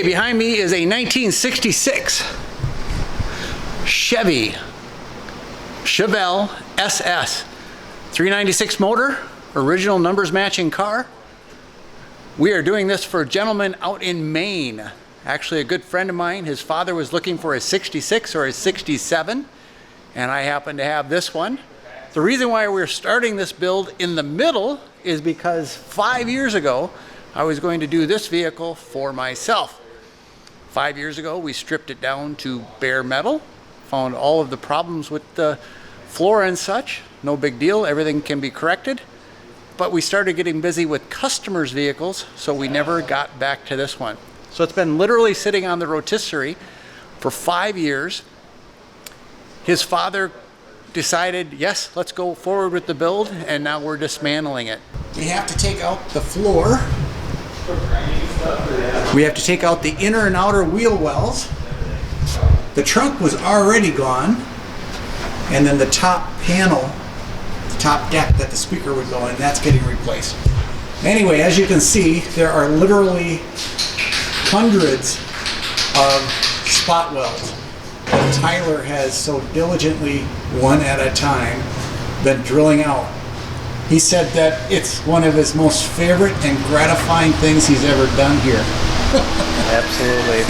Okay, behind me is a 1966 Chevy Chevelle SS. 396 motor, original numbers matching car. We are doing this for a gentleman out in Maine. Actually a good friend of mine. His father was looking for a 66 or a 67, and I happen to have this one. The reason why we're starting this build in the middle is because 5 years ago, I was going to do this vehicle for myself. 5 years ago, we stripped it down to bare metal, found all of the problems with the floor and such. No big deal, everything can be corrected. But we started getting busy with customers' vehicles, so we never got back to this one. So it's been literally sitting on the rotisserie for 5 years. His father decided, yes, let's go forward with the build, and now we're dismantling it. We have to take out the floor. We have to take out the inner and outer wheel wells. The trunk was already gone, and then the top panel, the top deck that the speaker would go in, that's getting replaced. Anyway, as you can see, there are literally hundreds of spot welds that Tyler has so diligently, one at a time, been drilling out. He said that it's one of his most favorite and gratifying things he's ever done here. Absolutely.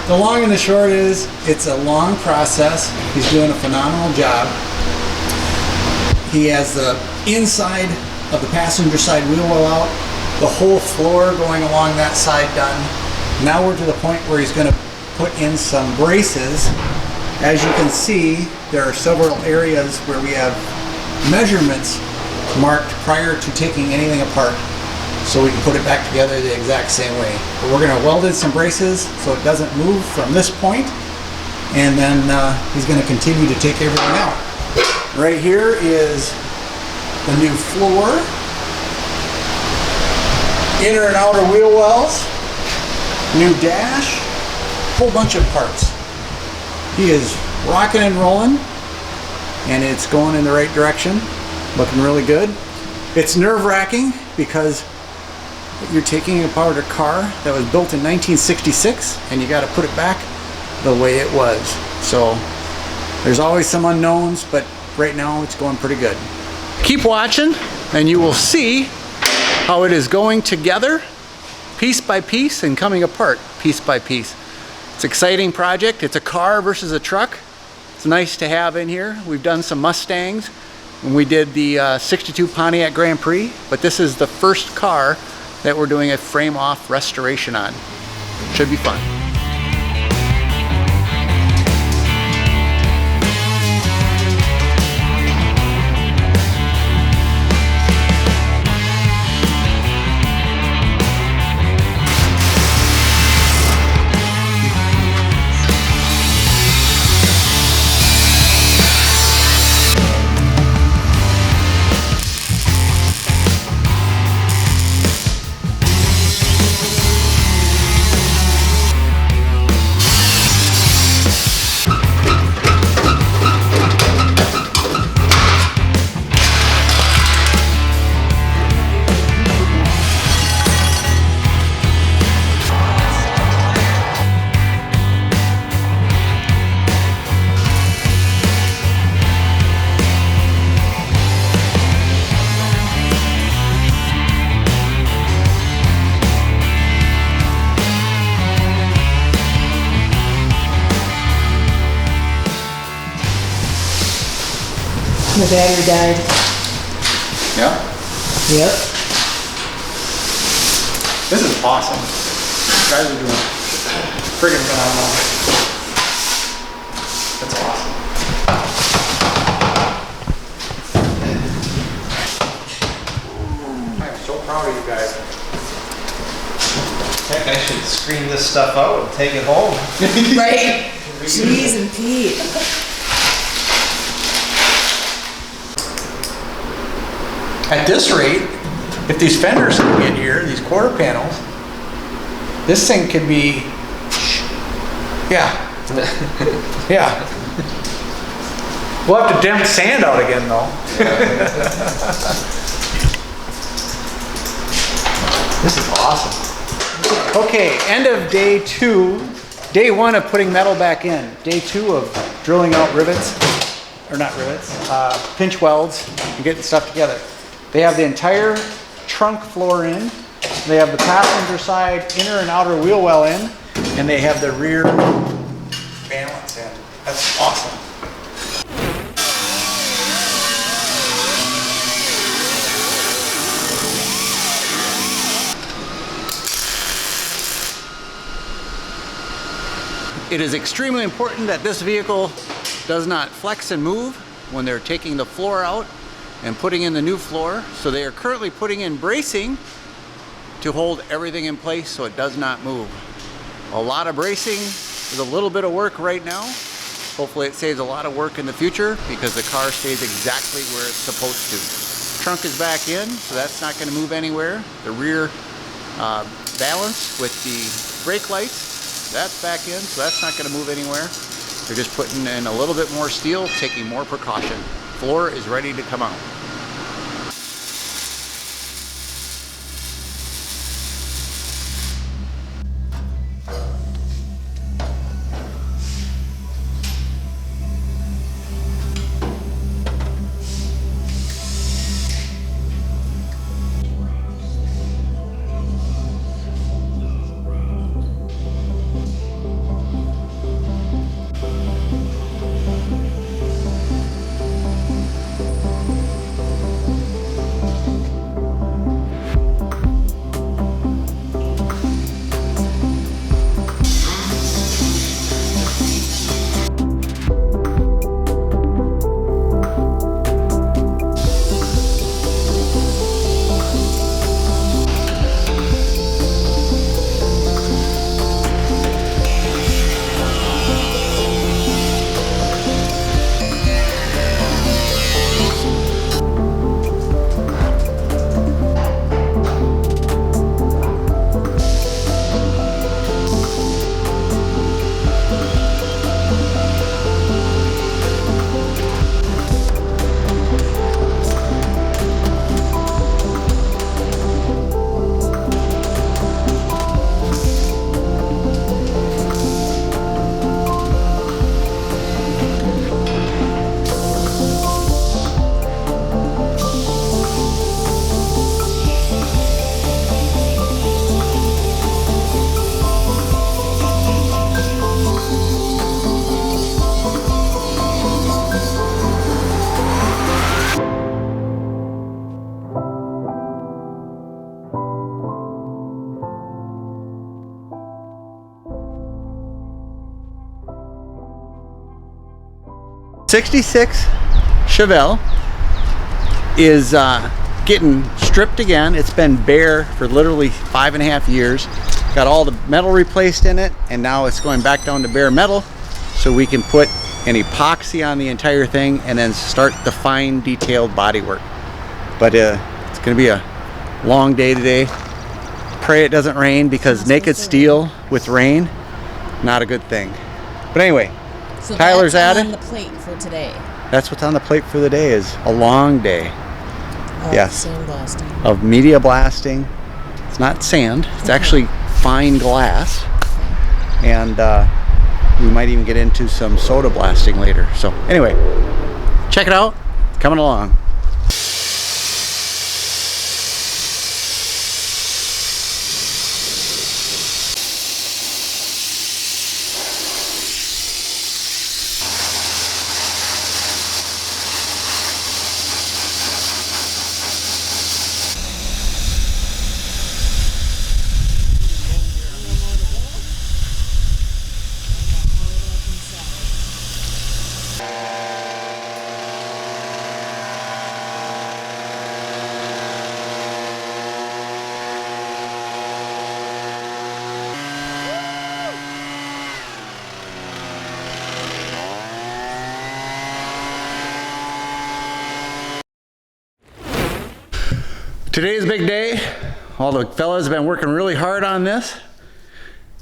The long and the short is, it's a long process. He's doing a phenomenal job. He has the inside of the passenger side wheel well out, the whole floor going along that side done. Now we're to the point where he's going to put in some braces. As you can see, there are several areas where we have measurements marked prior to taking anything apart, so we can put it back together the exact same way. But we're going to weld in some braces so it doesn't move from this point, and then he's going to continue to take everything out. Right here is the new floor, inner and outer wheel wells, new dash, whole bunch of parts. He is rocking and rolling, and it's going in the right direction, looking really good. It's nerve-wracking because you're taking apart a car that was built in 1966, and you got to put it back the way it was. So there's always some unknowns, but right now it's going pretty good. Keep watching and you will see how it is going together piece by piece and coming apart piece by piece. It's an exciting project. It's a car versus a truck. It's nice to have in here. We've done some Mustangs when we did the 62 Pontiac Grand Prix, but this is the first car that we're doing a frame off restoration on. Should be fun. The battery died. Yeah? Yep. This is awesome. You guys are doing friggin' phenomenal. That's awesome. I am so proud of you guys. Heck, I should screen this stuff out and take it home. Right? Cheese and Pete. At this rate, if these fenders can get here, these quarter panels, this thing could be, yeah, yeah. We'll have to dump sand out again though. This is awesome. Okay, end of day 2. Day 1 of putting metal back in. Day 2 of drilling out rivets, or not rivets, pinch welds and getting stuff together. They have the entire trunk floor in. They have the passenger side inner and outer wheel well in, and they have the rear valance in. That's awesome. It is extremely important that this vehicle does not flex and move when they're taking the floor out and putting in the new floor. So they are currently putting in bracing to hold everything in place so it does not move. A lot of bracing with a little bit of work right now. Hopefully it saves a lot of work in the future because the car stays exactly where it's supposed to. Trunk is back in, so that's not going to move anywhere. The rear valance with the brake lights, that's back in, so that's not going to move anywhere. They're just putting in a little bit more steel, taking more precaution. Floor is ready to come out. '66 Chevelle is getting stripped again. It's been bare for literally 5.5 years. Got all the metal replaced in it, and now it's going back down to bare metal so we can put an epoxy on the entire thing and then start the fine detailed bodywork. But it's going to be a long day today. Pray it doesn't rain, because naked steel with rain, not a good thing. But anyway, So Tyler's that's at on it. the plate for today. That's what's on the plate for the day, is a long day Yes. Sandblasting. of media blasting. It's not sand, it's actually fine glass. And we might even get into some soda blasting later. So anyway, check it out, coming along. Today's a big day. All the fellas have been working really hard on this.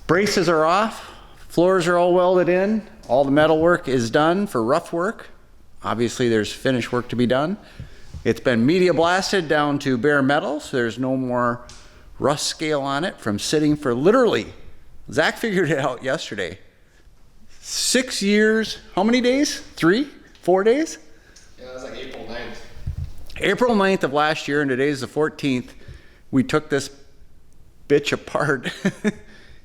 Braces are off, floors are all welded in, all the metal work is done for rough work. Obviously there's finish work to be done. It's been media blasted down to bare metal, so there's no more rust scale on it from sitting for literally, Zach figured it out yesterday, 6 years, how many days? 3, 4 days? Yeah, it was like April 9th. April 9th of last year, and today's the 14th. We took this bitch apart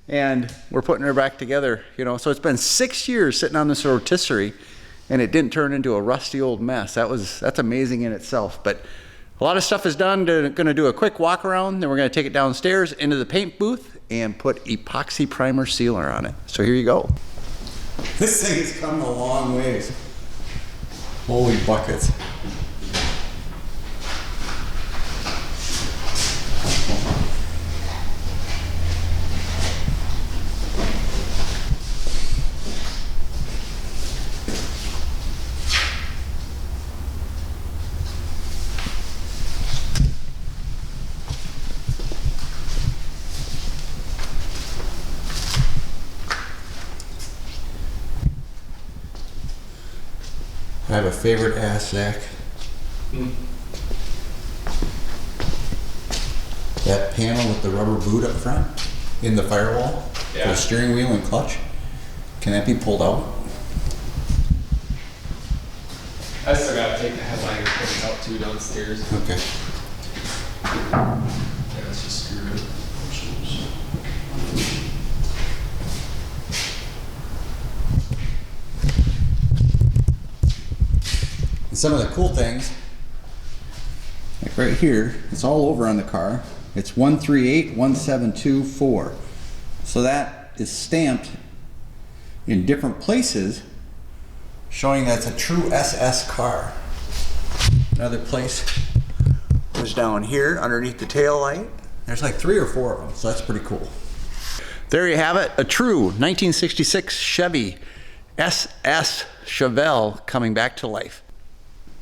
and we're putting her back together, you know. So it's been 6 years sitting on this rotisserie and it didn't turn into a rusty old mess. That's amazing in itself. But a lot of stuff is done. Gonna do a quick walk around, then we're gonna take it downstairs into the paint booth and put epoxy primer sealer on it. So here you go. This thing has come a long ways. Holy buckets. I have a favorite ass, Zach. That panel with the rubber boot up front in the firewall for the steering wheel and clutch. Can that be pulled out? I still gotta take the headliner things out too downstairs. Okay. Yeah, it's just screwed. And some of the cool things, like right here, it's all over on the car. It's 138172-4. So that is stamped in different places, showing that's a true SS car. Another place was down here underneath the tail light. There's like 3 or 4 of them, so that's pretty cool. There you have it, a true 1966 Chevy SS Chevelle coming back to life.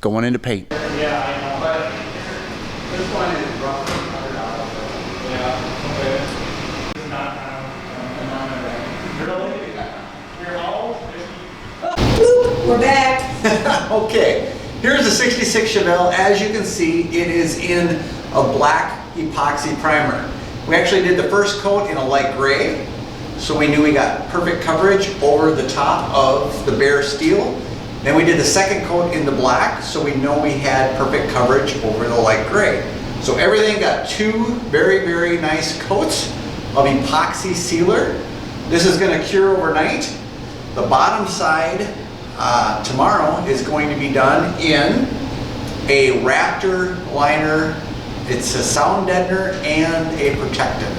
Going into paint. Yeah, I know, but this one is rough. Yeah, okay. It's not, really? You're old? Bloop, we're back. Okay, here's the 66 Chevelle. As you can see, it is in a black epoxy primer. We actually did the first coat in a light gray, so we knew we got perfect coverage over the top of the bare steel. Then we did the second coat in the black, so we know we had perfect coverage over the light gray. So everything got 2 very, very nice coats of epoxy sealer. This is going to cure overnight. The bottom side tomorrow is going to be done in a Raptor liner. It's a sound deadener and a protectant.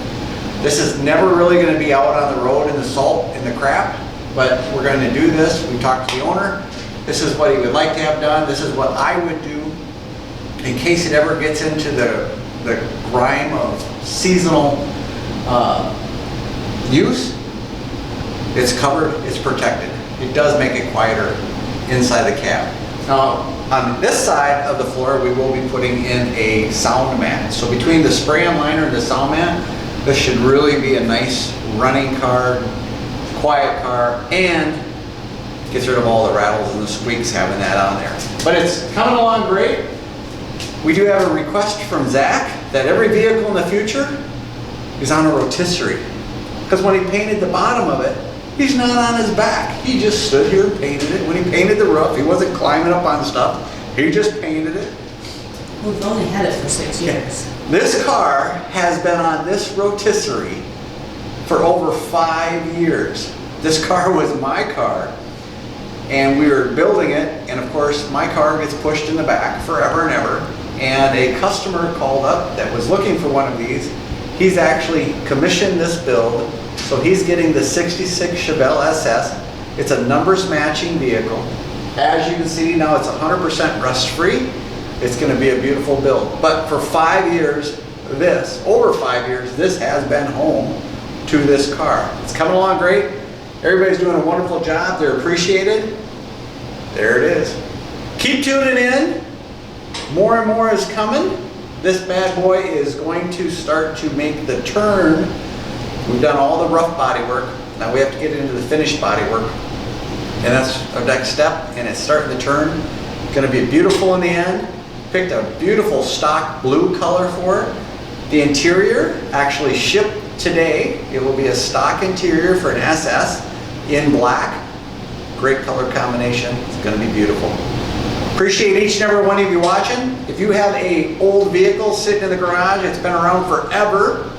This is never really going to be out on the road in the salt and the crap, but we're going to do this. We talked to the owner. This is what he would like to have done. This is what I would do in case it ever gets into the grime of seasonal use. It's covered, it's protected. It does make it quieter inside the cab. Now, on this side of the floor, we will be putting in a sound mat. So between the spray-on liner and the sound mat, this should really be a nice running car, quiet car, and gets rid of all the rattles and the squeaks having that on there. But it's coming along great. We do have a request from Zach that every vehicle in the future is on a rotisserie. Because when he painted the bottom of it, he's not on his back. He just stood here and painted it. When he painted the roof, he wasn't climbing up on stuff. He just painted it. We've only had it for 6 years. This car has been on this rotisserie for over 5 years. This car was my car, and we were building it, and of course my car gets pushed in the back forever and ever, and a customer called up that was looking for one of these. He's actually commissioned this build, so he's getting the 66 Chevelle SS. It's a numbers matching vehicle. As you can see now, it's 100% rust free. It's going to be a beautiful build. But for 5 years, over 5 years, this has been home to this car. It's coming along great. Everybody's doing a wonderful job. They're appreciated. There it is. Keep tuning in. More and more is coming. This bad boy is going to start to make the turn. We've done all the rough body work. Now we have to get into the finished body work. And that's our next step, and it's starting to turn. It's going to be beautiful in the end. Picked a beautiful stock blue color for it. The interior actually shipped today. It will be a stock interior for an SS in black. Great color combination. It's going to be beautiful. Appreciate each and every one of you watching. If you have a old vehicle sitting in the garage, it's been around forever,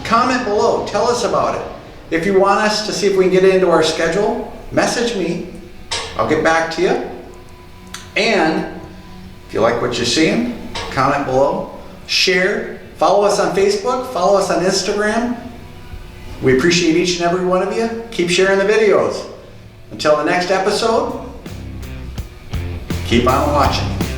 comment below. Tell us about it. If you want us to see if we can get it into our schedule, message me. I'll get back to you. And if you like what you're seeing, comment below. Share. Follow us on Facebook. Follow us on Instagram. We appreciate each and every one of you. Keep sharing the videos. Until the next episode, keep on watching.